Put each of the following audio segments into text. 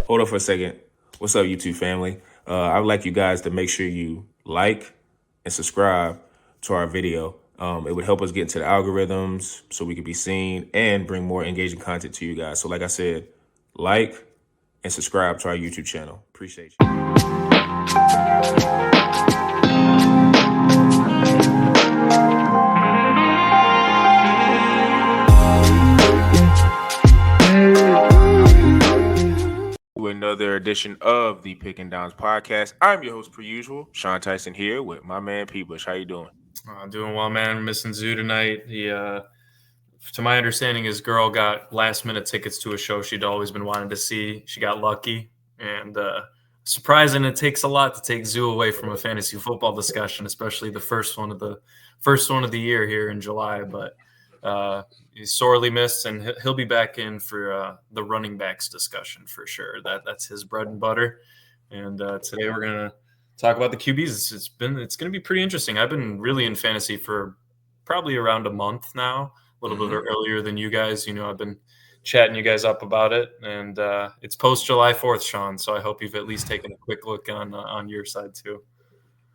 Hold on for a second. What's up, YouTube family? I would like you guys to make sure you like and subscribe to our video. It would help us get into the algorithms so we can be seen and bring more engaging content to you guys. So like I said, like and subscribe to our YouTube channel. Appreciate you. Another edition of the Pick and Downs podcast. I'm your host per usual, Sean Tyson here with my man P. Bush. How you doing? Doing well, man. We're missing Zoo tonight. To my understanding, his girl got last minute tickets to a show she'd always been wanting to see. She got lucky, and surprising. It takes a lot to take Zoo away from a fantasy football discussion, especially the first one of the year here in July. But he's sorely missed, and he'll be back in for the running backs discussion for sure. That's his bread and butter. And today we're gonna talk about the QBs. It's going to be pretty interesting. I've been really in fantasy for probably around a month now, a little bit earlier than you guys. I've been chatting you guys up about it, and it's post July 4th, Sean. So I hope you've at least taken a quick look on your side too.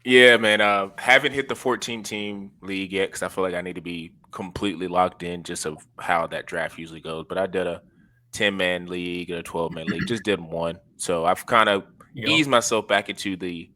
Yeah, man. Haven't hit the 14-team league yet because I feel like I need to be completely locked in just of how that draft usually goes. But I did a 10-man league and a 12-man league. Just did one. So I've kind of eased myself back into the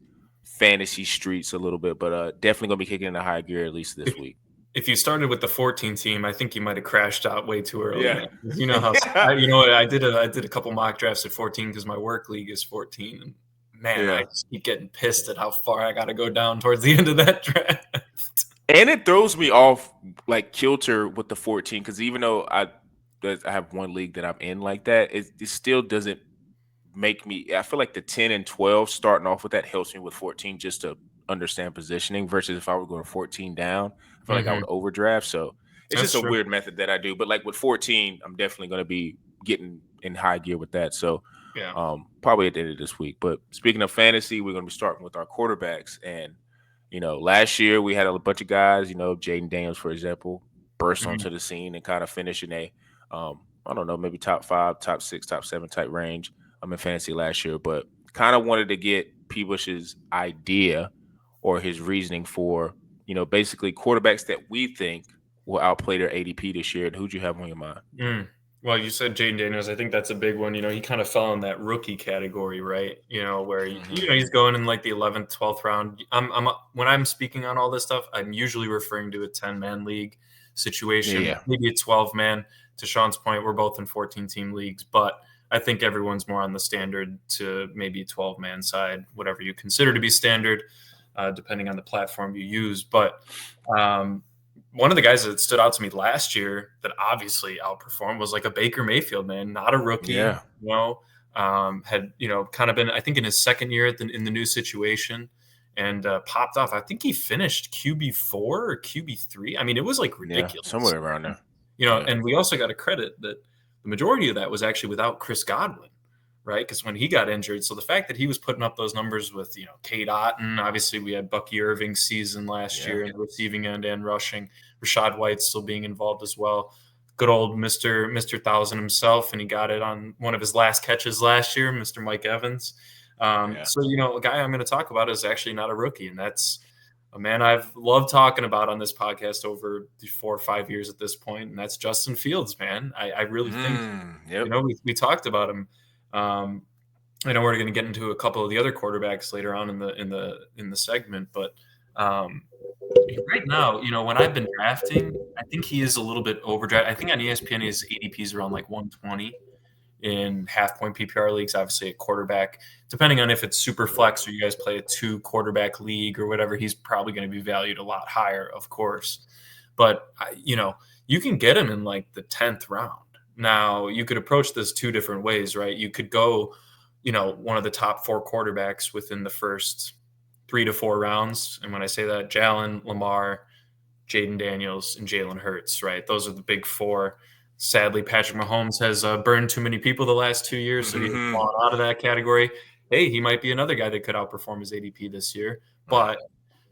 fantasy streets a little bit, but definitely going to be kicking in a high gear at least this week. If you started with the 14 team, I think you might have crashed out way too early. Yeah. You know how I did a couple mock drafts at 14 because my work league is 14, and man, I just keep getting pissed at how far I got to go down towards the end of that draft. And it throws me off like kilter with the 14 because even though I have one league that I'm in like that, it still doesn't make me. I feel like the 10 and 12 starting off with that helps me with 14 just to understand positioning versus if I were going 14 down, I feel like I would overdraft. So it's just a weird method that I do. But like with 14, I'm definitely going to be getting in high gear with that. So probably at the end of this week. But speaking of fantasy, we're going to be starting with our quarterbacks. And, last year we had a bunch of guys, Jaden Daniels, for example, burst onto the scene and kind of finish in a, I don't know, maybe top 5, top 6, top 7 type range. I'm in fantasy last year, but kind of wanted to get P. Bush's idea or his reasoning for, basically quarterbacks that we think will outplay their ADP this year. And who'd you have on your mind? Well, you said Jaden Daniels. I think that's a big one. He kind of fell in that rookie category, right? Where he's going in like the 11th, 12th round. When I'm speaking on all this stuff, I'm usually referring to a 10-man league situation, maybe a 12-man. To Sean's point, we're both in 14-team leagues, but I think everyone's more on the standard to maybe a 12-man side, whatever you consider to be standard, depending on the platform you use. But one of the guys that stood out to me last year that obviously outperformed was like a Baker Mayfield, man, not a rookie. Had kind of been, I think, in his second year in the new situation, and popped off. I think he finished QB4 or QB3. I mean, it was like ridiculous, somewhere around there. And we also got to credit that the majority of that was actually without Chris Godwin, right? Because when he got injured, so the fact that he was putting up those numbers with, Kate Otten, obviously we had Bucky Irving's season last year in the receiving end and rushing, Rashad White still being involved as well. Good old Mr. 1000 himself, and he got it on one of his last catches last year, Mr. Mike Evans. So, a guy I'm going to talk about is actually not a rookie, and that's a man I've loved talking about on this podcast over the 4 or 5 years at this point, and that's Justin Fields, man. I really think, we talked about him. I know we're going to get into a couple of the other quarterbacks later on in the segment, but right now, when I've been drafting, I think he is a little bit overdrafted. I think on ESPN his ADP is around like 120 in half-point PPR leagues. Obviously, a quarterback, depending on if it's super flex or you guys play a 2-quarterback league or whatever, he's probably going to be valued a lot higher, of course. But you can get him in like the 10th round. Now, you could approach this 2 different ways, right? You could go, one of the top 4 quarterbacks within the first 3 to 4 rounds. And when I say that, Jalen, Lamar, Jaden Daniels, and Jalen Hurts, right? Those are the big 4. Sadly, Patrick Mahomes has burned too many people the last 2 years, so he's fallen out of that category. Hey, he might be another guy that could outperform his ADP this year. But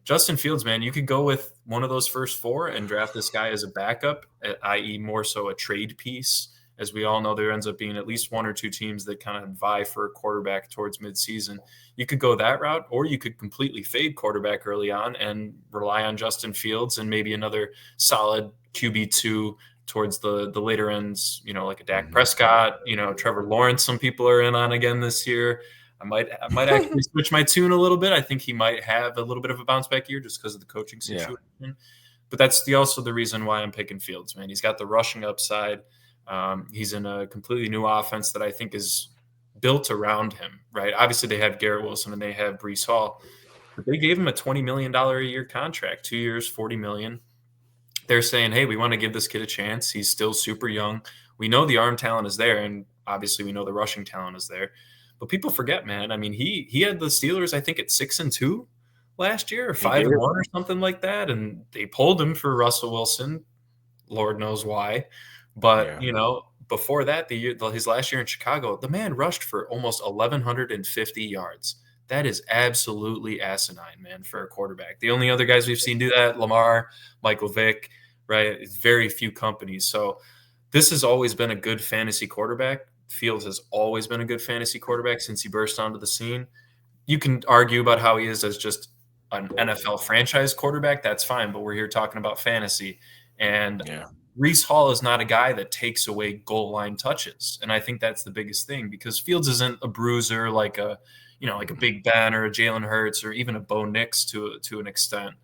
Justin Fields, man, you could go with one of those first 4 and draft this guy as a backup, i.e. more so a trade piece as we all know, there ends up being at least one or two teams that kind of vie for a quarterback towards midseason. You could go that route, or you could completely fade quarterback early on and rely on Justin Fields and maybe another solid QB2 towards the later ends, like a Dak Mhm. Prescott, Trevor Lawrence. Some people are in on again this year. I might actually switch my tune a little bit. I think he might have a little bit of a bounce back year just because of the coaching Yeah. situation. But that's also the reason why I'm picking Fields, man. He's got the rushing upside. He's in a completely new offense that I think is built around him, right? Obviously, they have Garrett Wilson and they have Brees Hall, but they gave him a $20 million a year contract, 2 years, $40 million. They're saying, hey, we want to give this kid a chance. He's still super young. We know the arm talent is there, and obviously we know the rushing talent is there. But people forget, man. I mean, he had the Steelers, I think, at 6-2 last year, or He 5-1 did. or something like that, and they pulled him for Russell Wilson. Lord knows why. But Yeah. before that, his last year in Chicago, the man rushed for almost 1,150 yards. That is absolutely asinine, man, for a quarterback. The only other guys we've seen do that, Lamar, Michael Vick, right? It's very few companies. So this has always been a good fantasy quarterback. Fields has always been a good fantasy quarterback since he burst onto the scene. You can argue about how he is as just an NFL franchise quarterback. That's fine, but we're here talking about fantasy. And Yeah. Reese Hall is not a guy that takes away goal line touches, and I think that's the biggest thing because Fields isn't a bruiser like a Big Ben or a Jalen Hurts or even a Bo Nix to an extent,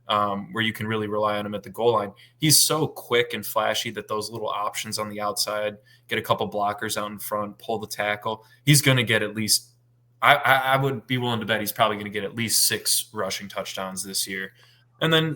where you can really rely on him at the goal line. He's so quick and flashy that those little options on the outside, get a couple blockers out in front, pull the tackle. He's going to get at least. I would be willing to bet he's probably going to get at least 6 rushing touchdowns this year, and then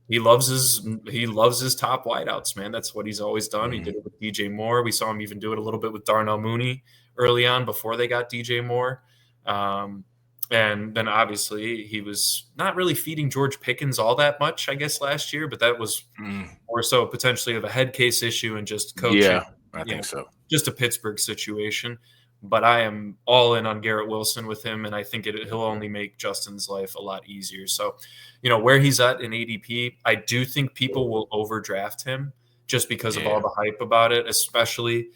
he loves his top wideouts, man. That's what he's always done. He did Mhm. it with DJ Moore. We saw him even do it a little bit with Darnell Mooney early on before they got DJ Moore. Um, and then obviously he was not really feeding George Pickens all that much, I guess, last year, but that was Mm. more so potentially of a head case issue and just coaching, Yeah, I you think know, so. just a Pittsburgh situation. But I am all in on Garrett Wilson with him, and I think he'll only make Justin's life a lot easier. So, where he's at in ADP, I do think people will overdraft him just because of all Yeah. the hype about it, especially,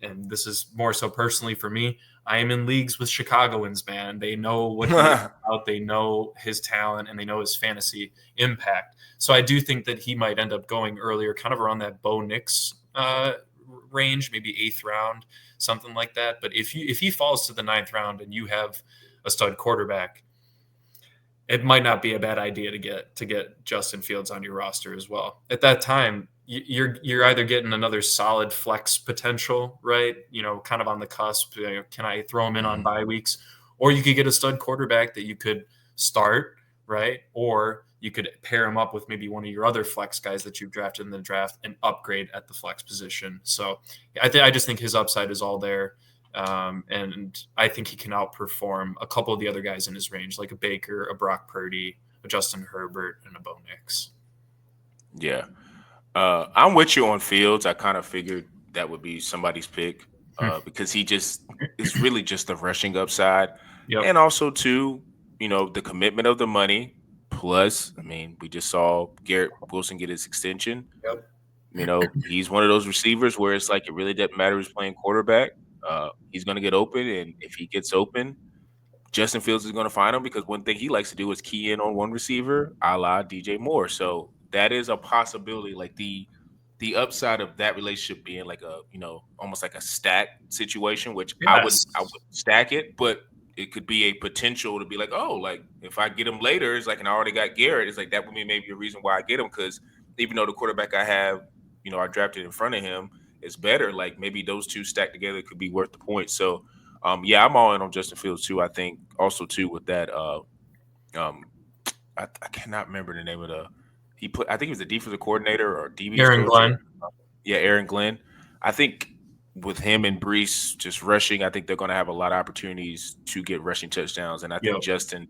and this is more so personally for me, I am in leagues with Chicagoans, man. They know what he is about, they know his talent, and they know his fantasy impact. So I do think that he might end up going earlier, kind of around that Bo Nix range, maybe 8th round, something like that. But if he falls to the 9th round and you have a stud quarterback, it might not be a bad idea to get Justin Fields on your roster as well. At that time, you're either getting another solid flex potential, right? Kind of on the cusp. Can I throw him in on Mhm. bye weeks? Or you could get a stud quarterback that you could start, right? Or you could pair him up with maybe one of your other flex guys that you've drafted in the draft and upgrade at the flex position. So I just think his upside is all there. And I think he can outperform a couple of the other guys in his range, like a Baker, a Brock Purdy, a Justin Herbert, and a Bo Nix. Yeah. I'm with you on Fields. I kind of figured that would be somebody's pick Hmm. because he just is really just the rushing upside. Yep. And also, too, the commitment of the money. Plus, I mean, we just saw Garrett Wilson get his extension. Yep. He's one of those receivers where it's like it really doesn't matter who's playing quarterback. He's going to get open. And if he gets open, Justin Fields is going to find him because one thing he likes to do is key in on one receiver, a la DJ Moore. So that is a possibility. Like the upside of that relationship being like a almost like a stack situation, which Yes. I would stack it, but it could be a potential to be like, oh, like if I get him later, it's like, and I already got Garrett. It's like that would be maybe a reason why I get him because even though the quarterback I have, I drafted in front of him is better. Like maybe those two stacked together could be worth the point. So yeah, I'm all in on Justin Fields too. I think also too with that um I cannot remember the name of the I think he was the defensive coordinator or DB's Aaron coach or Glenn. yeah, Aaron Glenn. I think with him and Brees just rushing, I think they're going to have a lot of opportunities to get rushing touchdowns. And I think Yep. Justin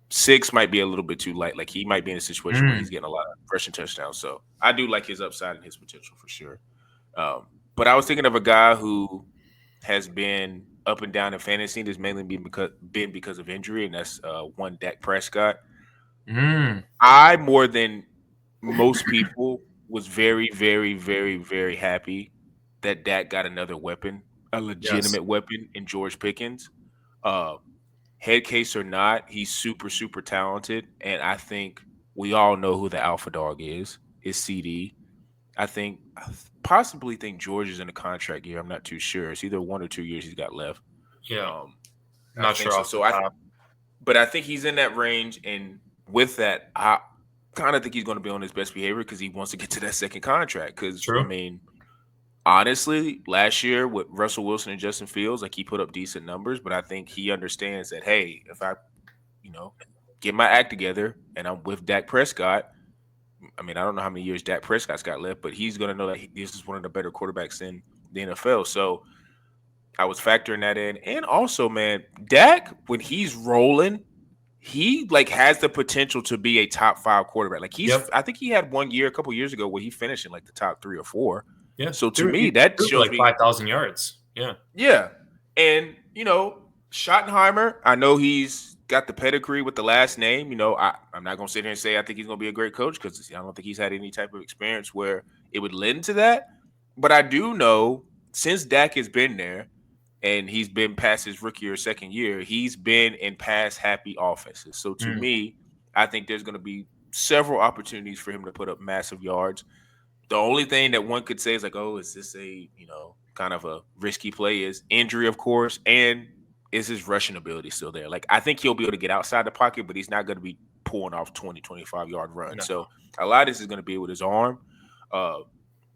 6 might be a little bit too light. Like he might be in a situation where Mm. he's getting a lot of rushing touchdowns. So I do like his upside and his potential for sure. But I was thinking of a guy who has been up and down in fantasy. That's mainly been because of injury, and that's one Dak Prescott. Mm. I more than most people was very, very, very, very happy that Dak got another weapon, a Yes. legitimate weapon in George Pickens. Uh, Head case or not, he's super, super talented. And I think we all know who the alpha dog is. It's CD. I possibly think George is in a contract year. I'm not too sure. It's either 1 or 2 years he's got left. Yeah. Um, I Not think sure so. off the So top. but I think he's in that range, and with that, I kind of think he's going to be on his best behavior because he wants to get to that second contract. Because I True. mean, honestly, last year with Russell Wilson and Justin Fields, like he put up decent numbers, but I think he understands that hey, if I, you know, get my act together and I'm with Dak Prescott. I mean, I don't know how many years Dak Prescott's got left, but he's going to know that this is one of the better quarterbacks in the NFL. So I was factoring that in. And also, man, Dak, when he's rolling, he like has the potential to be a top 5 quarterback. Like Yep. I think he had 1 year, a couple years ago, where he finished in like the top 3 or 4. Yeah. So to me, He that threw for shows like me, 5,000 yards. Yeah. yeah. And Schottenheimer, I know he's got the pedigree with the last name. I'm not gonna sit here and say I think he's gonna be a great coach because I don't think he's had any type of experience where it would lend to that. But I do know since Dak has been there and he's been past his rookie or second year, he's been in pass happy offenses. So to Mm. me, I think there's going to be several opportunities for him to put up massive yards. The only thing that one could say is like, oh, is this a, kind of a risky play is injury, of course, and is his rushing ability still there? Like, I think he'll be able to get outside the pocket, but he's not going to be pulling off 20, 25-yard runs. No. So a lot of this is going to be with his arm.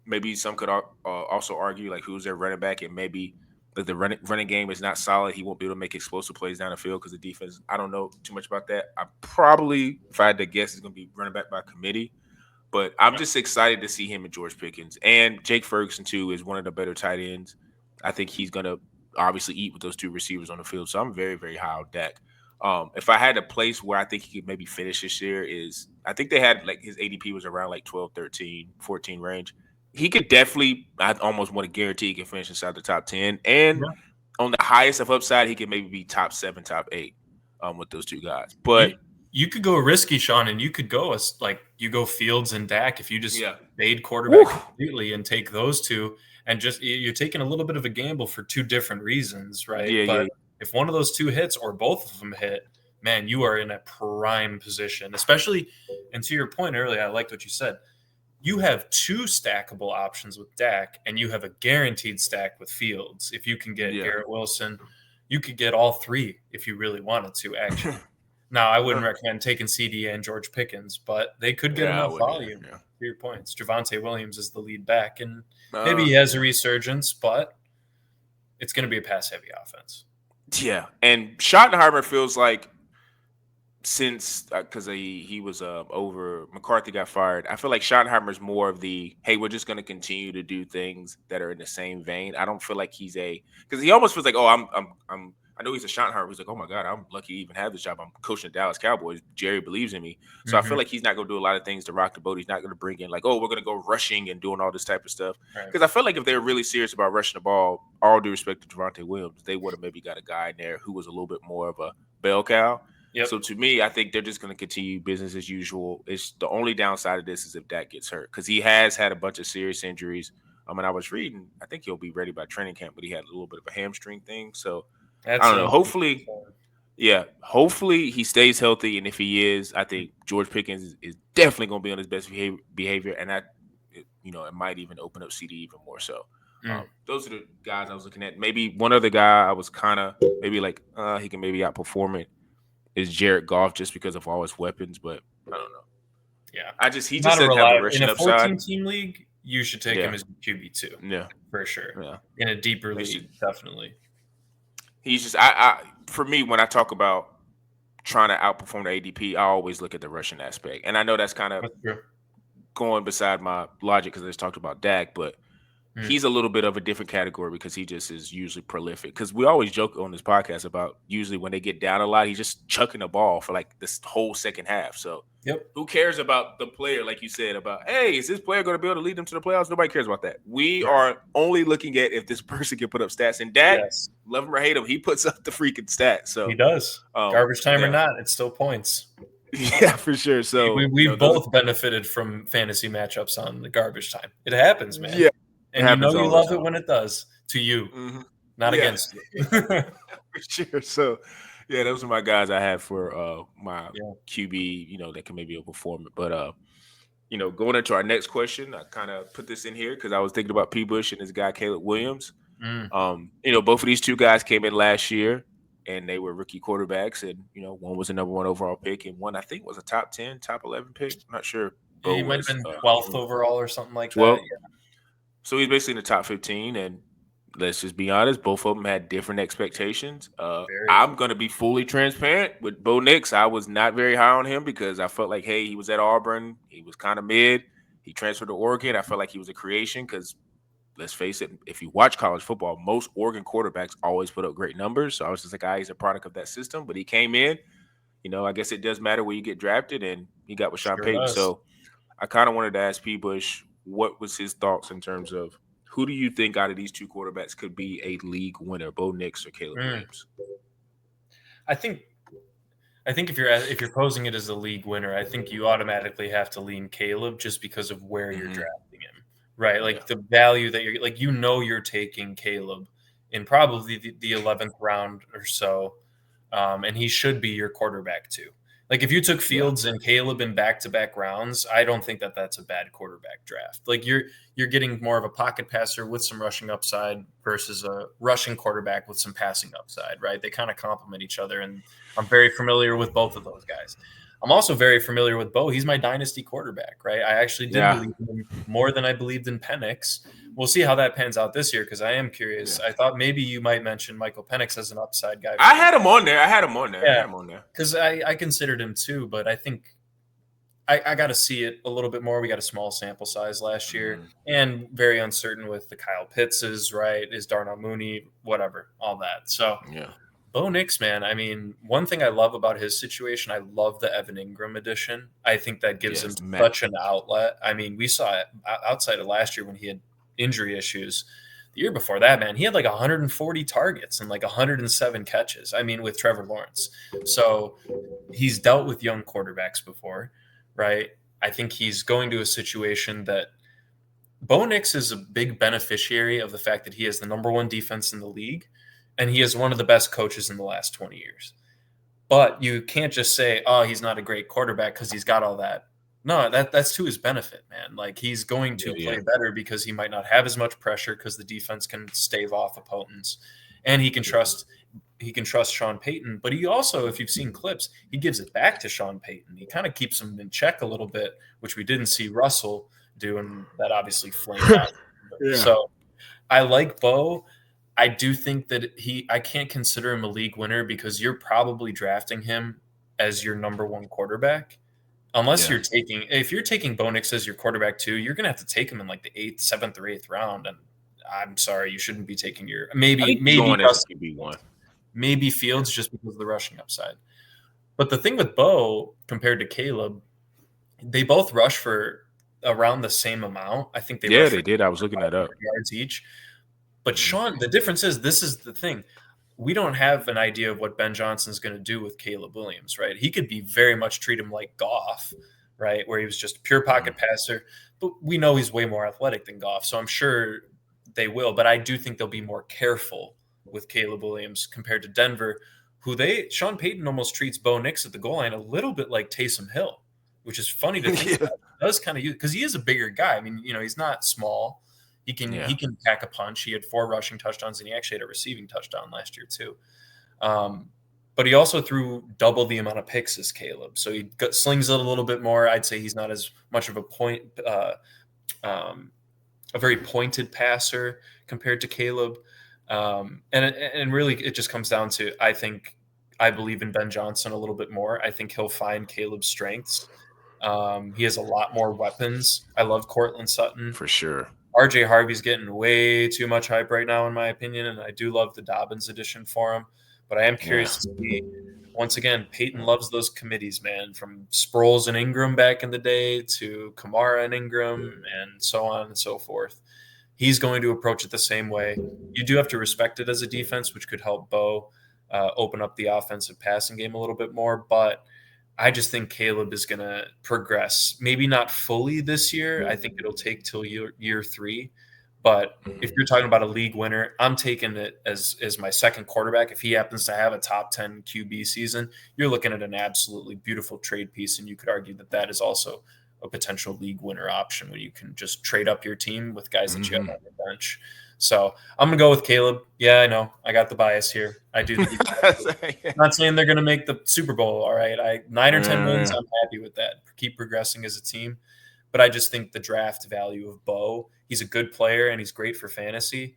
Maybe some could also argue like who's their running back, and maybe like the running game is not solid. He won't be able to make explosive plays down the field because the defense. I don't know too much about that. I probably, if I had to guess, is going to be running back by committee. But I'm just excited to see him and George Pickens and Jake Ferguson too is one of the better tight ends. I think he's going to obviously eat with those two receivers on the field. So I'm very, very high on Dak. If I had a place where I think he could maybe finish this year is I think they had like his ADP was around like 12, 13, 14 range. He could definitely, I almost want to guarantee he can finish inside the top 10. And Yeah. on the highest of upside, he could maybe be top 7, top 8 with those two guys. You, But you could go risky, Sean, and you could go like you go Fields and Dak if you just fade quarterback completely and take those two, and just you're taking a little bit of a gamble for two different reasons, right? But if one of those two hits or both of them hit, man, you are in a prime position, especially. And to your point earlier, I liked what you said. You have two stackable options with Dak, and you have a guaranteed stack with Fields. If you can get Garrett Wilson, you could get all three if you really wanted to, actually. Now, I wouldn't recommend taking CD and George Pickens, but they could get enough volume. To your points. Javonte Williams is the lead back, and maybe he has a resurgence, but it's going to be a pass-heavy offense. Yeah, and Schottenheimer feels like since because he was over McCarthy got fired, I feel like Schottenheimer's more of the hey, we're just going to continue to do things that are in the same vein. I don't feel like he's because he almost feels like I know he's a Schottenheimer who's like, oh my god, I'm lucky to even have this job. I'm coaching the Dallas Cowboys. Jerry believes in me, so I feel like he's not going to do a lot of things to rock the boat. He's not going to bring in like, oh, we're going to go rushing and doing all this type of stuff. Because I feel like if they were really serious about rushing the ball, all due respect to Javonte Williams, they would have maybe got a guy in there who was a little bit more of a bell cow. Yep. So to me, I think they're just going to continue business as usual. It's the only downside of this is if Dak gets hurt because he has had a bunch of serious injuries. I mean, I was reading, I think he'll be ready by training camp, but he had a little bit of a hamstring thing. So I don't know. Hopefully he stays healthy, and if he is, I think George Pickens is definitely going to be on his best behavior, and it might even open up CD even more so. Those are the guys I was looking at. Maybe one other guy I was kind of maybe like he can maybe outperform it. Is Jared Goff just because of all his weapons, but I don't know. Yeah, he just doesn't have the rushing upside. In a 14-team league, you should take him as QB2. Yeah, for sure. Yeah, in a deeper league, definitely. He's just for me when I talk about trying to outperform the ADP, I always look at the rushing aspect, and I know that's kind of going beside my logic because I just talked about Dak, but. He's a little bit of a different category because he just is usually prolific. Because we always joke on this podcast about usually when they get down a lot, he's just chucking the ball for like this whole second half. So who cares about the player, like you said, about, hey, is this player going to be able to lead them to the playoffs? Nobody cares about that. We are only looking at if this person can put up stats. And Dak, love him or hate him, he puts up the freaking stats. So he does. Garbage time or not, it's still points. Yeah, for sure. So we've both benefited from fantasy matchups on the garbage time. It happens, man. Yeah. It And you know happens you all the love it time. when it does to you, Hmm. not Yeah, against you. for sure. So, yeah, those are my guys I have for my Yeah. QB. That can maybe overperform it. But going into our next question, I kind of put this in here because I was thinking about P. Bush and this guy Caleb Williams. Mm. Both of these two guys came in last year and they were rookie quarterbacks, and one was a number one overall pick, and one I think was a top 10, top 11 pick. I'm not sure. Bo He might have was been 12th overall or something like that. 12. So he's basically in the top 15, and let's just be honest, both of them had different expectations. Very. I'm gonna be fully transparent with Bo Nix. I was not very high on him because I felt like, hey, he was at Auburn, he was kind of mid. He transferred to Oregon. I felt like he was a creation because let's face it, if you watch college football, most Oregon quarterbacks always put up great numbers. So I was just like, he's a product of that system. But he came in, I guess it does matter where you get drafted, and he got with Sean Sure Payton. does. So I kind of wanted to ask P. Bush what was his thoughts in terms of who do you think out of these two quarterbacks could be a league winner, Bo Nix or Caleb Mm. Williams? I think if you're posing it as a league winner, I think you automatically have to lean Caleb just because of where you're Mm-hmm. drafting him, right? Yeah. Like the value that you're like, you're taking Caleb in probably the 11th round or so, and he should be your quarterback too. Like if you took Yeah. Fields and Caleb in back-to-back rounds, I don't think that that's a bad quarterback draft. Like you're getting more of a pocket passer with some rushing upside versus a rushing quarterback with some passing upside, right? They kind of complement each other, and I'm very familiar with both of those guys. I'm also very familiar with Bo. He's my dynasty quarterback, right? I actually did Yeah. believe in him more than I believed in Penix. We'll see how that pans out this year because I am curious. Yeah. I thought maybe you might mention Michael Penix as an upside guy for I you. had him on there. I had him on there. I Yeah, had him on there. because I considered him too, but I think I got to see it a little bit more. We got a small sample size last year Mm-hmm. and very uncertain with the Kyle Pittses, right? Is Darnell Mooney, whatever, all that. So Yeah. Bo Nix, man, I mean, one thing I love about his situation, I love the Evan Ingram edition. I think that gives him Yes. Matt. such an outlet. I mean, we saw it outside of last year when he had injury issues. The year before that, man, he had like 140 targets and like 107 catches. I mean, with Trevor Lawrence. So he's dealt with young quarterbacks before, right? I think he's going to a situation that Bo Nix is a big beneficiary of the fact that he has the number one defense in the league and he is one of the best coaches in the last 20 years. But you can't just say, oh, he's not a great quarterback because he's got all that. No, that's to his benefit, man. Like he's going to Yeah. play better because he might not have as much pressure because the defense can stave off opponents, and he can trust Sean Payton. But he also, if you've seen clips, he gives it back to Sean Payton. He kind of keeps him in check a little bit, which we didn't see Russell do, and that obviously flamed out. Yeah. So I like Bo. I do think that I can't consider him a league winner because you're probably drafting him as your number one quarterback. Unless Yeah. if you're taking Bo Nix as your quarterback too, you're gonna have to take him in like the seventh or eighth round. And I'm sorry, you shouldn't be taking your I maybe think he's going as a Russ, QB1. maybe Yeah. Fields just because of the rushing upside. But the thing with Bo compared to Caleb, they both rush for around the same amount. I think they Yeah, rush for they did. I was looking that 500 up. yards each. But Mhm. Sean, the difference is this is the thing. We don't have an idea of what Ben Johnson's going to do with Caleb Williams, right? He could be very much treat him like Goff, right? Where he was just a pure pocket passer. But we know he's way more athletic than Goff. So I'm sure they will. But I do think they'll be more careful with Caleb Williams compared to Denver, Sean Payton almost treats Bo Nix at the goal line a little bit like Taysom Hill, which is funny to think Yeah. about. He does kind of use because he is a bigger guy. I mean, he's not small. He can Yeah. he can pack a punch. He had 4 rushing touchdowns, and he actually had a receiving touchdown last year too. Um, but he also threw double the amount of picks as Caleb, so slings it a little bit more. I'd say he's not as much of a very pointed passer compared to Caleb. And really, it just comes down to I believe in Ben Johnson a little bit more. I think he'll find Caleb's strengths. He has a lot more weapons. I love Cortland Sutton. For sure. RJ Harvey's getting way too much hype right now, in my opinion, and I do love the Dobbins edition for him. But I am Yeah. curious to see. Once again, Peyton loves those committees, man, from Sproles and Ingram back in the day to Kamara and Ingram and so on and so forth. He's going to approach it the same way. You do have to respect it as a defense, which could help Bo open up the offensive passing game a little bit more. But I just think Caleb is going to progress. Maybe not fully this year. I think it'll take till year 3. But if Mhm. you're talking about a league winner, I'm taking it as my second quarterback. If he happens to have a top 10 QB season, you're looking at an absolutely beautiful trade piece. And you could argue that that is also a potential league winner option when you can just trade up your team with guys that you have Mhm. on your bench. So I'm going to go with Caleb. Yeah, I know. I got the bias here. I do think he's not saying they're going to make the Super Bowl. All right. 9 or 10 wins, Yeah. I'm happy with that. Keep progressing as a team. But I just think the draft value of Bo, he's a good player and he's great for fantasy,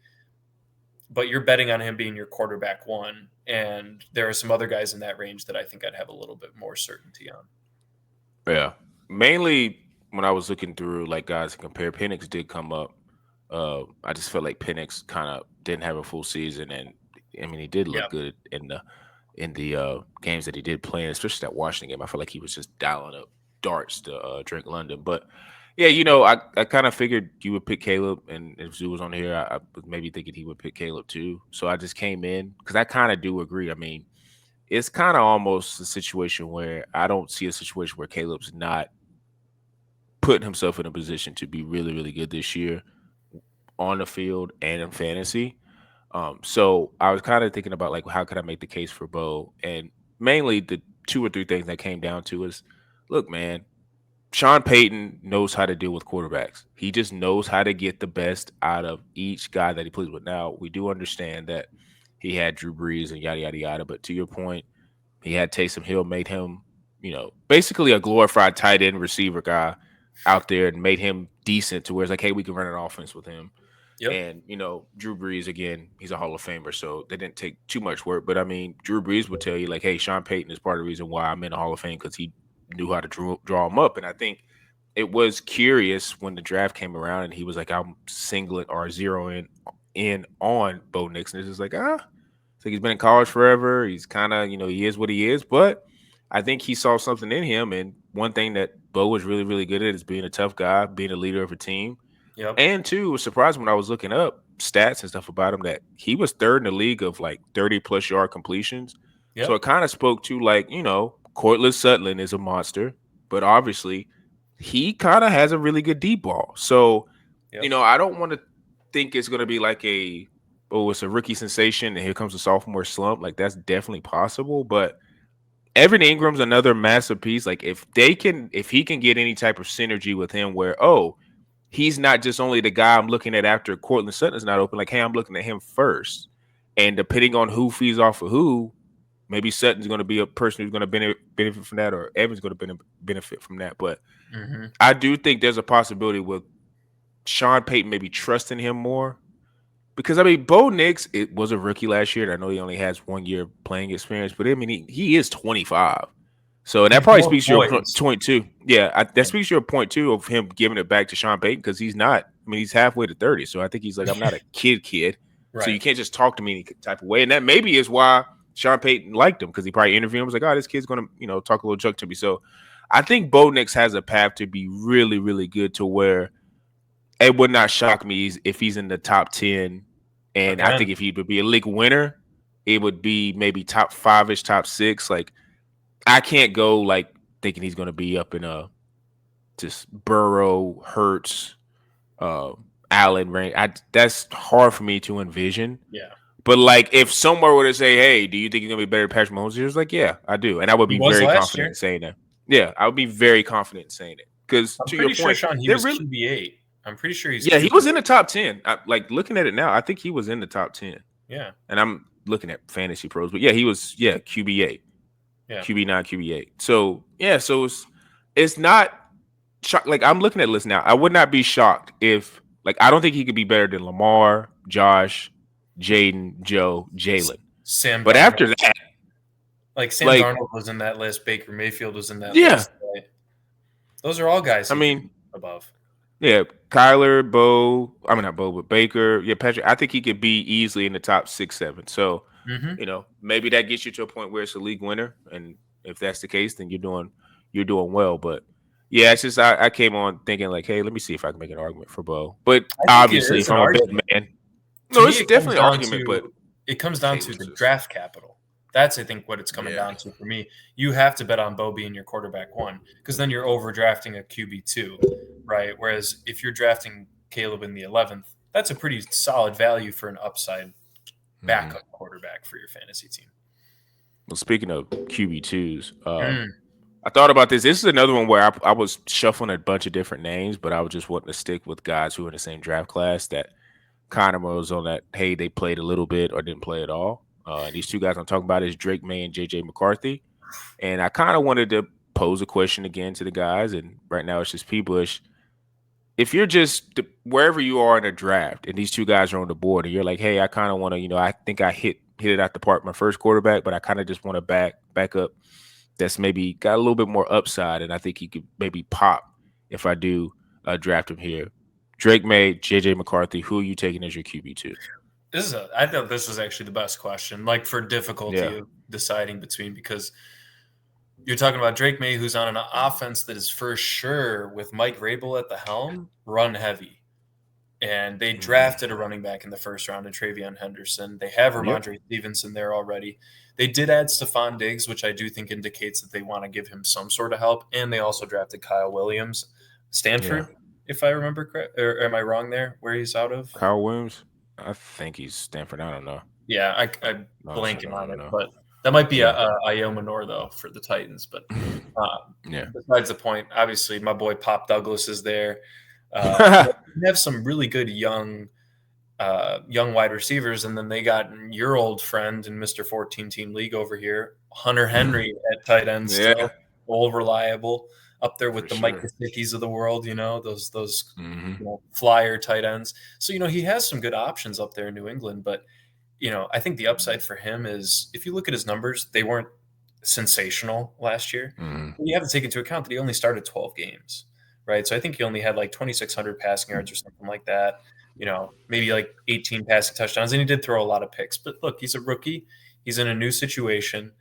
but you're betting on him being your quarterback one. And there are some other guys in that range that I think I'd have a little bit more certainty on. Yeah. Mainly when I was looking through like guys to compare, Penix did come up. I just felt like Penix kind of didn't have a full season, and I mean he did Yeah. look good in the games that he did play, in, especially that Washington game. I felt like he was just dialing up darts to Drake London. But yeah, I kind of figured you would pick Caleb, and if Zoo was on here, I was maybe thinking he would pick Caleb too. So I just came in because I kind of do agree. I mean, it's kind of almost a situation where I don't see a situation where Caleb's not putting himself in a position to be really, really good this year on the field and in fantasy. So I was kind of thinking about like how could I make the case for Bo, and mainly the two or three things that came down to is, look, man, Sean Payton knows how to deal with quarterbacks. He just knows how to get the best out of each guy that he plays with. Now we do understand that he had Drew Brees and yada yada yada, but to your point, he had Taysom Hill, made him, basically a glorified tight end receiver guy out there and made him decent to where it's like, hey, we can run an offense with him. Yep. And, Drew Brees, again, he's a Hall of Famer, so they didn't take too much work. But I mean, Drew Brees would tell you, like, hey, Sean Payton is part of the reason why I'm in the Hall of Fame because he knew how to draw him up. And I think it was curious when the draft came around and he was like, I'm singling or zeroing in on Bo Nix. And it's just like, so he's been in college forever. He's kind of, he is what he is. But I think he saw something in him. And one thing that Bo was really, really good at is being a tough guy, being a leader of a team. Yep. And two, was surprised when I was looking up stats and stuff about him that he was third in the league of like 30 plus yard completions. So Yep. it kind of spoke to like, Cortland Sutton is a monster, but obviously he kind of has a really good deep ball. So, Yep. I don't want to think it's going to be like it's a rookie sensation and here comes a sophomore slump. Like that's definitely possible, but Evan Ingram's another massive piece. Like if he can get any type of synergy with him where, he's not just only the guy I'm looking at after Cortland Sutton's not open. Like, hey, I'm looking at him first. And depending on who feeds off of who, maybe Sutton's going to be a person who's going to benefit from that, or Evans going to benefit from that. But Mm-hmm. I do think there's a possibility with Sean Payton maybe trusting him more. Because I mean, Bo Nix, it was a rookie last year. And I know he only has 1 year playing experience, but I mean, he is 25. So that He's probably both speaks to your boys. point too. Yeah, that speaks to your point too of him giving it back to Sean Payton because he's not. I mean, he's halfway to 30, so I think he's like, I'm not a kid. So Right. you can't just talk to me any type of way, and that maybe is why Sean Payton liked him because he probably interviewed him. Was like, oh, this kid's gonna talk a little junk to me. So I think Bo Nix has a path to be really really good to where it would not shock me if he's in the top 10, and I think Again. if he would be a league winner, it would be maybe top 5ish, top 6. Like I can't go like thinking he's going to be up in a just Burrow, Hurts, uh, Allen range. That's hard for me to envision. Yeah. But like, if somewhere were to say, "Hey, do you think he's going to be better than Patrick Mahomes?" He was like, "Yeah, I do," and I would He be was very last confident in year. saying that. Yeah, I would be very confident in saying it because I'm to your pretty sure, point, Sean, he they're was really QB8. I'm pretty sure he's yeah. He QB. was in the top 10. Like looking at it now, I think he was in the top 10, Yeah. and I'm looking at Fantasy Pros, but yeah, he was QB8. Yeah. QB9, QB8. So yeah, so it's not like I'm looking at the list now. I would not be shocked if like I don't think he could be better than Lamar, Josh, Jaden, Joe, Jalen. Sam But after Darnold. that, Like Sam like Darnold was in that list. Baker Mayfield was in that yeah, list. Right? Those are all guys I he could mean be above. yeah, Kyler, Bo. I mean not Bo, but Baker. Yeah, Patrick. I think he could be easily in the top 6, 7. So Mm-hmm. maybe that gets you to a point where it's a league winner, and if that's the case, then you're doing well. But yeah, it's just I came on thinking like, hey, let me see if I can make an argument for Bo. But I think it obviously, is if an I'm a betting argument. man, To no, me, it's definitely an argument. But it comes down to Caleb's the just draft capital. That's I think what it's coming yeah, down to for me. You have to bet on Bo being your quarterback one because then you're overdrafting a QB2, right? Whereas if you're drafting Caleb in the 11th, that's a pretty solid value for an upside Mhm. backup quarterback for your fantasy team. Well, speaking of QB2s, Mm. I thought about this. This is another one where I was shuffling a bunch of different names, but I was just wanting to stick with guys who are in the same draft class that kind of was on that, hey, they played a little bit or didn't play at all. And these two guys I'm talking about is Drake May and JJ McCarthy. And I kind of wanted to pose a question again to the guys. And right now it's just P. Bush. If you're just wherever you are in a draft and these two guys are on the board and you're like, hey, I kind of want to, I think I hit it out the park my first quarterback, but I kind of just want to back up that's maybe got a little bit more upside, and I think he could maybe pop if I do draft him here. Drake May, JJ McCarthy, who are you taking as your QB2? I thought this was actually the best question, like for difficulty Yeah. of deciding between, because you're talking about Drake May, who's on an offense that is for sure, with Mike Vrabel at the helm, run heavy. And they Mm-hmm. drafted a running back in the first round of Travion Henderson. They have Yep. Ramondre Stevenson there already. They did add Stephon Diggs, which I do think indicates that they want to give him some sort of help. And they also drafted Kyle Williams, Yeah. Stanford, if I remember correct. Or am I wrong there, where he's out of? Kyle Williams, I think he's Stanford. I don't know. Yeah, I'm Honestly, blanking don't on really it, know. but that might be Yeah. a Io Manor though for the Titans. But uh, Yeah. besides the point, obviously my boy Pop Douglas is there. We have some really good young wide receivers, and then they got your old friend in Mr. 14 team league over here, Hunter Henry at tight end, Yeah, still old reliable, up there with for the Mike sure. Gesicki's of the world, those Hmm. flyer tight ends. So he has some good options up there in New England, but I think the upside for him is, if you look at his numbers, they weren't sensational last year. Hmm. You have to take into account that he only started 12 games, right? So I think he only had like 2,600 passing yards or something like that. Maybe like 18 passing touchdowns, and he did throw a lot of picks. But look, he's a rookie. He's in a new situation.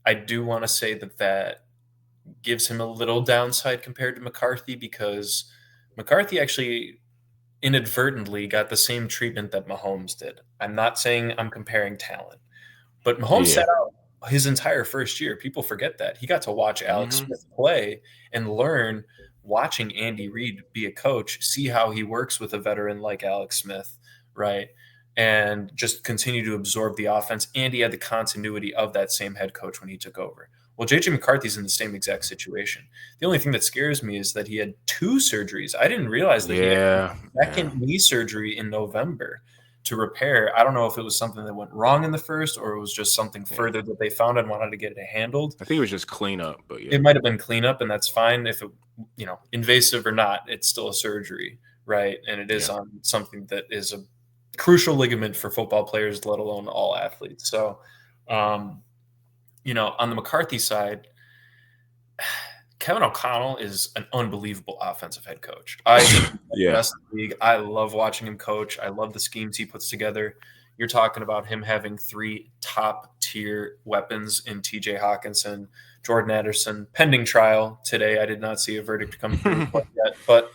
I do want to say that gives him a little downside compared to McCarthy, because McCarthy actually inadvertently got the same treatment that Mahomes did. I'm not saying I'm comparing talent, but Mahomes Yeah. sat out his entire first year. People forget that. He got to watch Alex Hmm. Smith play and learn, watching Andy Reid be a coach, see how he works with a veteran like Alex Smith, right? And just continue to absorb the offense. And he had the continuity of that same head coach when he took over. Well, JJ McCarthy's in the same exact situation. The only thing that scares me is that he had 2 surgeries. I didn't realize that he had Yeah. Yeah. second knee surgery in November to repair. I don't know if it was something that went wrong in the first, or it was just something Yeah. further that they found and wanted to get it handled. I think it was just cleanup, but yeah. It might have been cleanup, and that's fine. If it, invasive or not, it's still a surgery, right? And it is Yeah. on something that is a crucial ligament for football players, let alone all athletes. So, um, on the McCarthy side, Kevin O'Connell is an unbelievable offensive head coach. I think he's the Yeah. best in the league. I love watching him coach. I love the schemes he puts together. You're talking about him having 3 top tier weapons in TJ Hawkinson, Jordan Anderson, pending trial today. I did not see a verdict come through quite yet,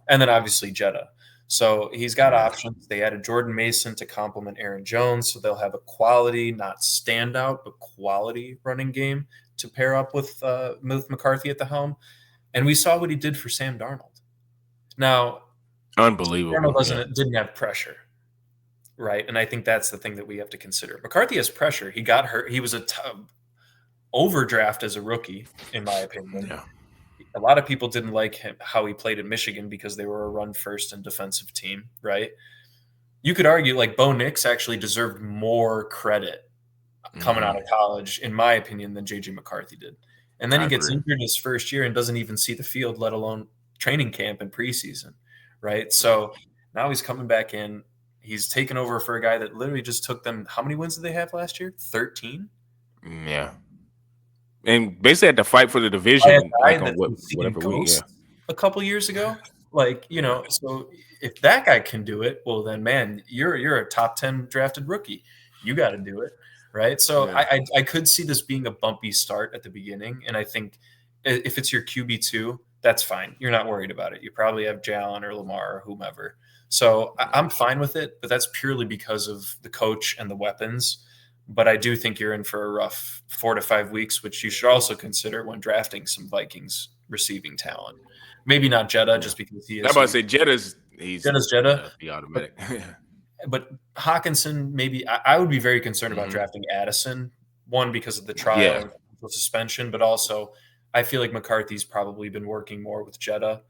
and then obviously Jetta. So he's got Yeah. options. They added Jordan Mason to complement Aaron Jones, so they'll have a quality, not standout, but quality running game to pair up with McCarthy at the helm. And we saw what he did for Sam Darnold. Now, Darnold Unbelievable. Yeah. didn't have pressure, right? And I think that's the thing that we have to consider. McCarthy has pressure. He got hurt. He was overdraft as a rookie, in my opinion. Yeah. A lot of people didn't like him, how he played at Michigan, because they were a run first and defensive team, right? You could argue like Bo Nix actually deserved more credit coming out Hmm. of college, in my opinion, than JJ McCarthy did. And then I he gets agree. injured in his first year and doesn't even see the field, let alone training camp and preseason, right? So now he's coming back in. He's taken over for a guy that literally just took them. How many wins did they have last year? 13. Yeah. And basically had to fight for the By a division, guy like on that was seeing whatever week. Yeah. ghosts a couple years ago. Yeah. So if that guy can do it, well then, man, you're a top 10 drafted rookie. You got to do it, right? So Yeah. I could see this being a bumpy start at the beginning, and I think if it's your QB2, that's fine. You're not worried about it. You probably have Jalen or Lamar or whomever. So I'm fine with it, but that's purely because of the coach and the weapons. But I do think you're in for a rough 4 to 5 weeks, which you should also consider when drafting some Vikings receiving talent. Maybe not Jetta, Yeah. just because he I'm is about who to he say Jetta's. he's Jenna's Jetta, gonna be but automatic. but Hawkinson, maybe I would be very concerned about Hmm. drafting Addison. One, because of the trial Yeah. and potential suspension, but also I feel like McCarthy's probably been working more with Jetta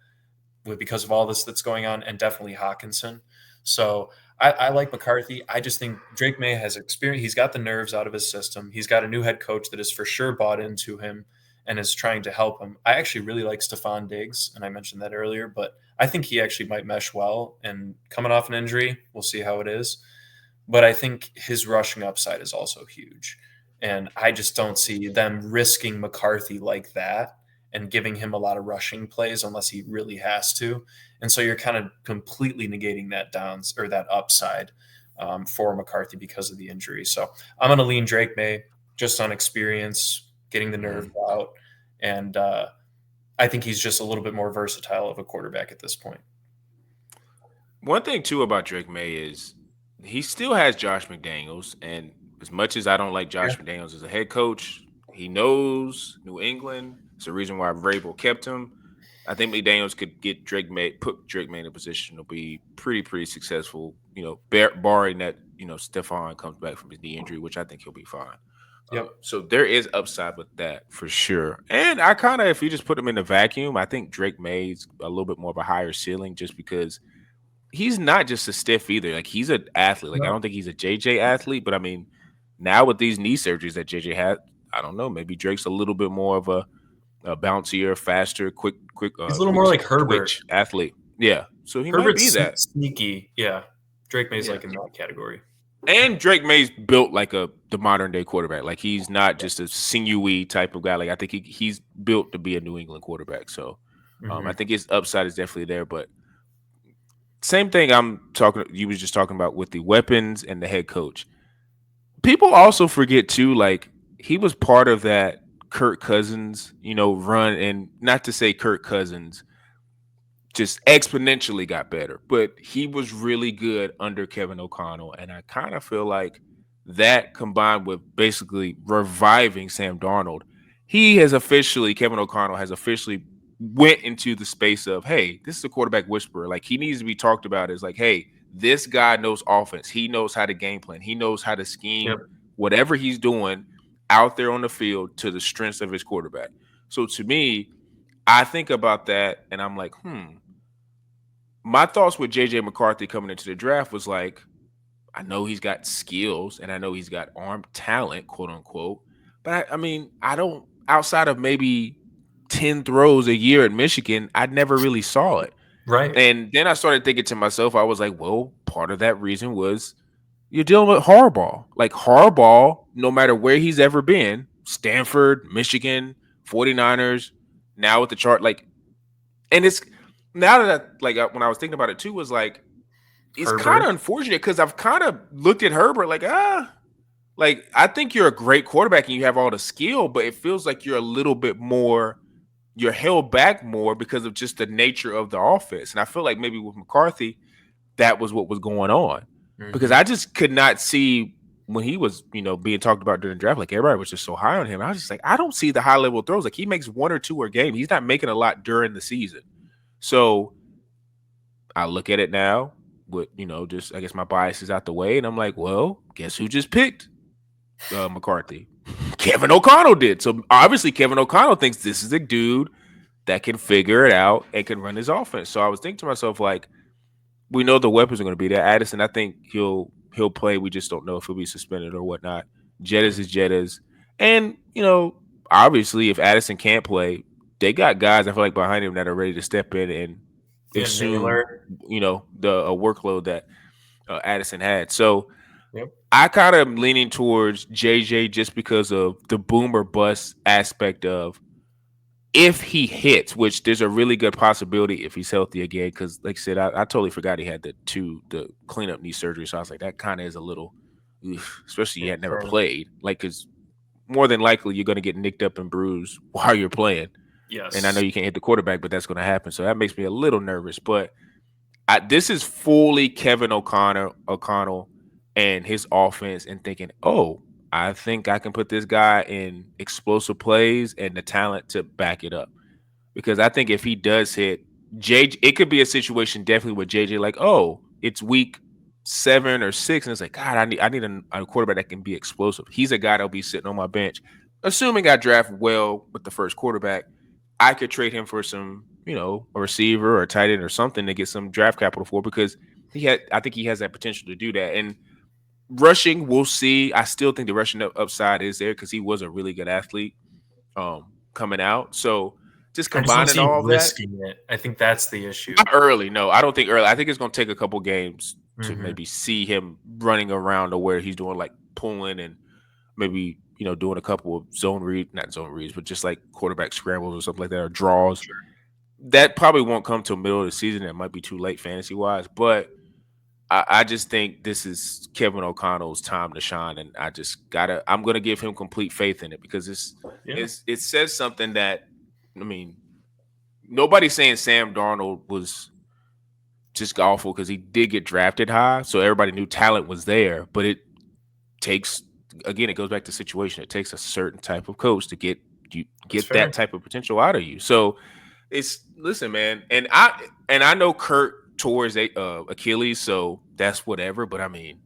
because of all this that's going on, and definitely Hawkinson. So I like McCarthy. I just think Drake May has experience. He's got the nerves out of his system. He's got a new head coach that is for sure bought into him and is trying to help him. I actually really like Stephon Diggs, and I mentioned that earlier, but I think he actually might mesh well. And coming off an injury, we'll see how it is. But I think his rushing upside is also huge. And I just don't see them risking McCarthy like that and giving him a lot of rushing plays unless he really has to. And so you're kind of completely negating that downs or that upside for McCarthy because of the injury. So I'm going to lean Drake May just on experience, getting the nerves Hmm. out. And I think he's just a little bit more versatile of a quarterback at this point. One thing too about Drake May is he still has Josh McDaniels, and as much as I don't like Yeah. Josh McDaniels as a head coach, he knows New England. It's the reason why Vrabel kept him. I think McDaniels could get Drake May, put Drake May in a position to be pretty successful. Barring that Stephon comes back from his knee injury, which I think he'll be fine. Yep. So there is upside with that for sure. And I kind of, if you just put him in the vacuum, I think Drake May's a little bit more of a higher ceiling just because he's not just a stiff either. Like he's an athlete. Like I No, don't think he's a JJ athlete, but I mean, now with these knee surgeries that JJ had, I don't know. Maybe Drake's a little bit more of a bouncier, faster, he's a little more quick like Herbert. twitch athlete. Yeah, so he might be Herbert's that. sneaky. Yeah. Drake May's Yeah, like in that category. and Drake May's built like the modern day quarterback. Like he's not just a sinewy type of guy. Like I think he's built to be a New England quarterback. So I Hmm. think his upside is definitely there, but same thing I'm talking you was just talking about with the weapons and the head coach. People also forget too, like he was part of that Kirk Cousins, run, and not to say Kirk Cousins just exponentially got better, but he was really good under Kevin O'Connell. And I kind of feel like that combined with basically reviving Sam Darnold, Kevin O'Connell has officially went into the space of, hey, this is a quarterback whisperer. Like he needs to be talked about as like, hey, this guy knows offense. He knows how to game plan. He knows how to Yep. scheme whatever he's doing out there on the field to the strengths of his quarterback. So to me, I think about that and I'm like, my thoughts with JJ McCarthy coming into the draft was like, I know he's got skills and I know he's got arm talent, quote unquote. But I mean, I don't, outside of maybe 10 throws a year at Michigan, I never really saw it. Right. And then I started thinking to myself, I was like, well, part of that reason was you're dealing with Harbaugh. Like Harbaugh, no matter where he's ever been, Stanford, Michigan, 49ers, now with the chart, like, and it's now that when I was thinking about it too, was like, it's kind Herbert. of unfortunate because I've kind of looked at Herbert like I think you're a great quarterback and you have all the skill, but it feels like you're a little bit more, you're held back more because of just the nature of the offense. And I feel like maybe with McCarthy, that was what was going on because Hmm. I just could not see when he was, being talked about during the draft, like everybody was just so high on him. I was just like, I don't see the high level throws. Like he makes one or two a game. He's not making a lot during the season. So I look at it now with, just I guess my bias is out the way, and I'm like, well, guess who just picked McCarthy? Kevin O'Connell did. So obviously Kevin O'Connell thinks this is a dude that can figure it out and can run his offense. So I was thinking to myself, like, we know the weapons are going to be there. Addison, I think he'll play. We just don't know if he'll be suspended or whatnot. Jettas is Jettas, and obviously if Addison can't play, they got guys I feel like behind him that are ready to step in and Yeah. assume Naylor. the workload that Addison had. So Yep. I kind of leaning towards JJ just because of the boom or bust aspect of if he hits, which there's a really good possibility if he's healthy again. Because like I said, I totally forgot he had the cleanup knee surgery. So I was like, that kind of is a little, especially he Yeah. had never Sure. played. Like, because more than likely you're going to get nicked up and bruised while you're playing. And I know Yes. you can't hit the quarterback, but that's going to happen. So that makes me a little nervous. But this is fully Kevin O'Connell and his offense, and thinking, oh, I think I can put this guy in explosive plays and the talent to back it up. Because I think if he does hit, it could be a situation definitely with JJ, like, oh, it's week 7 or 6, and it's like, God, I need a quarterback that can be explosive. He's a guy that'll be sitting on my bench. Assuming I draft well with the first quarterback, I could trade him for some, a receiver or a tight end or something to get some draft capital for, because I think he has that potential to do that. And rushing, we'll see. I still think the rushing upside is there because he was a really good athlete coming out. So just I just don't combining see him all of that. risking it. I think that's the issue. Not early, no. I don't think early. I think it's going to take a couple games to Hmm. maybe see him running around to where he's doing like pulling and maybe doing a couple of not zone reads, but just like quarterback scrambles or something like that, or draws. Sure. That probably won't come till middle of the season. That might be too late fantasy wise, but I just think this is Kevin O'Connell's time to shine, and I'm gonna give him complete faith in it, because Yeah, it says something that, I mean, nobody's saying Sam Darnold was just awful, because he did get drafted high, so everybody knew talent was there. But it takes, again, it goes back to situation. It takes a certain type of coach to that's get that fair. type of potential out of you. So listen, man, and I know Kurt towards Achilles, so that's whatever. But I mean,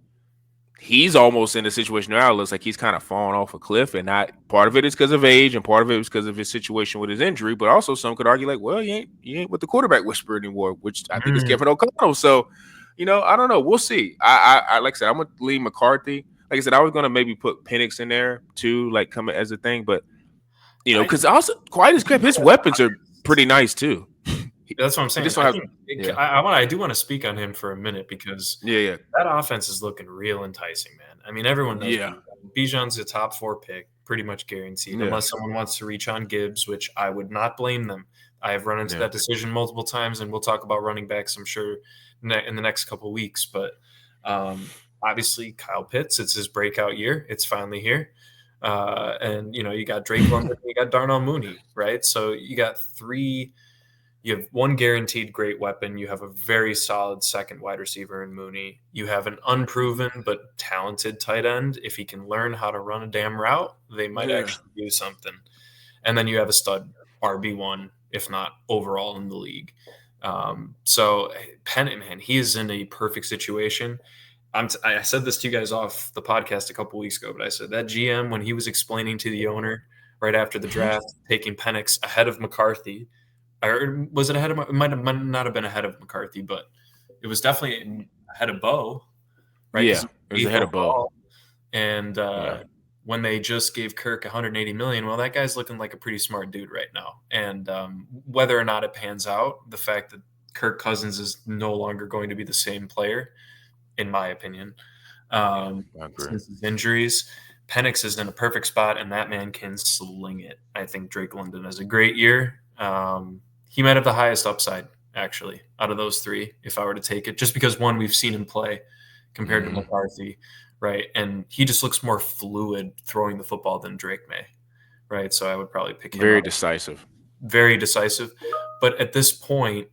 he's almost in a situation now. It looks like he's kind of falling off a cliff, and not part of it is because of age, and part of it is because of his situation with his injury. But also, some could argue like, well, you ain't with the quarterback whisperer anymore, which I think is Mm, Kevin O'Connell. So, I don't know. We'll see. I like I said, I'm gonna leave McCarthy. Like I said, I was gonna maybe put Penix in there too, like coming as a thing, but I because also quite as kept, his weapons are pretty nice too. he, That's what I'm he saying. just don't I have. think Yeah, I do want to speak on him for a minute because yeah, that offense is looking real enticing, man. I mean, everyone knows yeah, Bijan's a top 4 pick, pretty much guaranteed, yeah, unless someone wants to reach on Gibbs, which I would not blame them. I have run into yeah, that decision multiple times, and we'll talk about running backs, I'm sure, in the next couple of weeks. But obviously, Kyle Pitts, it's his breakout year. It's finally here. And, you got Drake London, you got Darnell Mooney, right? So you have one guaranteed great weapon. You have a very solid second wide receiver in Mooney. You have an unproven but talented tight end. If he can learn how to run a damn route, they might yeah. actually do something. And then you have a stud RB1, if not overall in the league. So Pennant, man, he is in a perfect situation. I said this to you guys off the podcast a couple weeks ago, but I said that GM, when he was explaining to the owner right after the draft, taking Penix ahead of McCarthy, or was it ahead of? It might not have been ahead of McCarthy, but it was definitely ahead of Bo, right? Because Yeah, it was eighth ahead of Bo. overall, and Yeah, when they just gave Kirk 180 million, well, that guy's looking like a pretty smart dude right now. And whether or not it pans out, the fact that Kirk Cousins is no longer going to be the same player, in my opinion, yeah, I agree. since his injuries. Penix is in a perfect spot, and that man can sling it. I think Drake London has a great year. He might have the highest upside, actually, out of those three, if I were to take it, just because one, we've seen him play compared to Hmm. McCarthy, right? And he just looks more fluid throwing the football than Drake may, right? So I would probably pick him Very up. decisive. Very decisive. But at this point,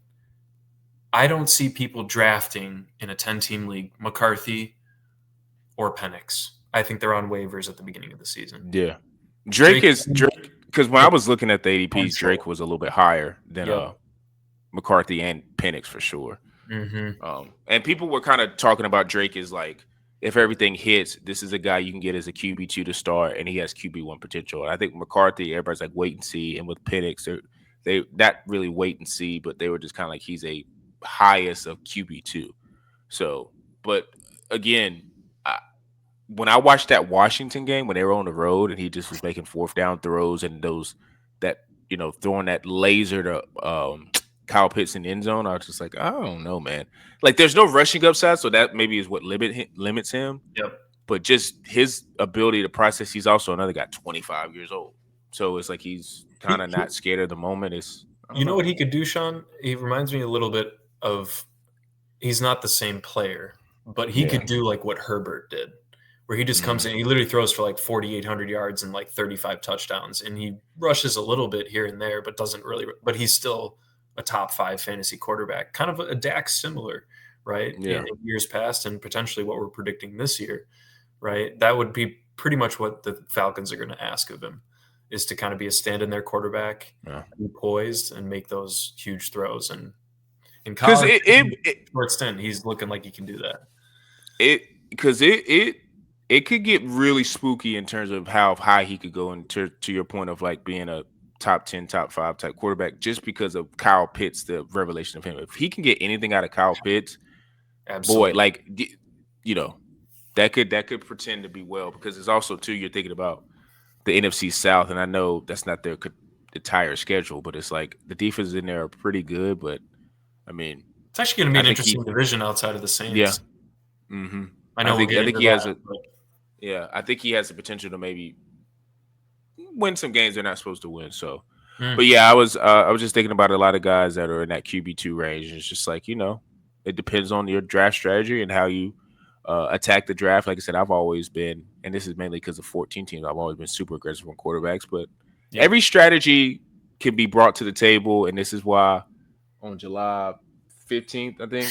I don't see people drafting in a 10-team league McCarthy or Penix. I think they're on waivers at the beginning of the season. Yeah, Drake, Drake, because when I yep, was looking at the ADPs, potential. Drake was a little bit higher than Yep. McCarthy and Penix for sure. Mm-hmm. And people were kind of talking about Drake as like, if everything hits, this is a guy you can get as a QB2 to start, and he has QB1 potential. And I think McCarthy, everybody's like wait and see, and with Penix, they not really wait and see, but they were just kind of like he's a highest of QB2. So, but again, when I watched that Washington game when they were on the road and he just was making fourth down throws and those that throwing that laser to Kyle Pitts in the end zone, I was just like, I don't know, man. Like, there's no rushing upside, so that maybe is what limits him. Yep. But just his ability to process, he's also another guy, 25 years old. So it's like he's kind of He, not scared of the moment. It's I don't you know know. what he could do, Sean? He reminds me a little bit of he's not the same player, but he Yeah, could do like what Herbert did, where he just comes mm, in, he literally throws for like 4,800 yards and like 35 touchdowns, and he rushes a little bit here and there, but doesn't really. But he's still a top 5 fantasy quarterback, kind of a Dax similar, right? yeah, In years past, and potentially what we're predicting this year, right? That would be pretty much what the Falcons are going to ask of him. is to kind of be a stand-in-there quarterback, Yeah. be poised, and make those huge throws. And in Because college, short stint, he's looking like he can do that. it could get really spooky in terms of how high he could go into to your point of like being a top 10, top 5 type quarterback just because of Kyle Pitts, the revelation of him. If he can get anything out of Kyle Pitts, boy, Absolutely. like you know, that could pretend to be well because it's also too you're thinking about the NFC South, and I know that's not their entire schedule, but it's like the defenses in there are pretty good. But I mean, It's actually going to be I an think interesting he, division outside of the yeah, Saints. hmm I know we'll get I think into he has that, a, but yeah, I think he has the potential to maybe win some games they're not supposed to win. So, but yeah, I was just thinking about a lot of guys that are in that QB2 range. It's just like it depends on your draft strategy and how you attack the draft. Like I said, I've always been, and this is mainly because of 14 teams. I've always been super aggressive on quarterbacks, but yeah, every strategy can be brought to the table, and this is why on July 15th, I think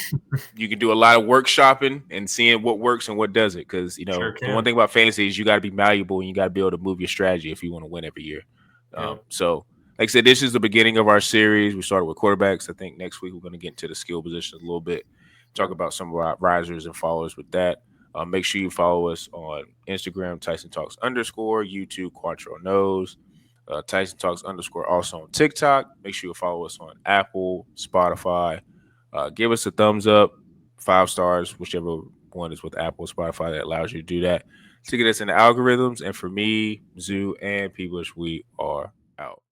you can do a lot of workshopping and seeing what works and what doesn't. Because sure the one can. thing about fantasy is you got to be malleable and you got to be able to move your strategy if you want to win every year. Yeah, So, like I said, this is the beginning of our series. We started with quarterbacks. I think next week we're going to get into the skill positions a little bit, talk yeah, about some of our risers and followers with that. Make sure you follow us on Instagram, Tyson Talks _, YouTube, Quattro Knows, Tyson Talks _ also on TikTok. Make sure you follow us on Apple, Spotify. Give us a thumbs up, 5 stars, whichever one is with Apple, Spotify that allows you to do that to get us in the algorithms. And for me, Zoo, and Peebush, we are out.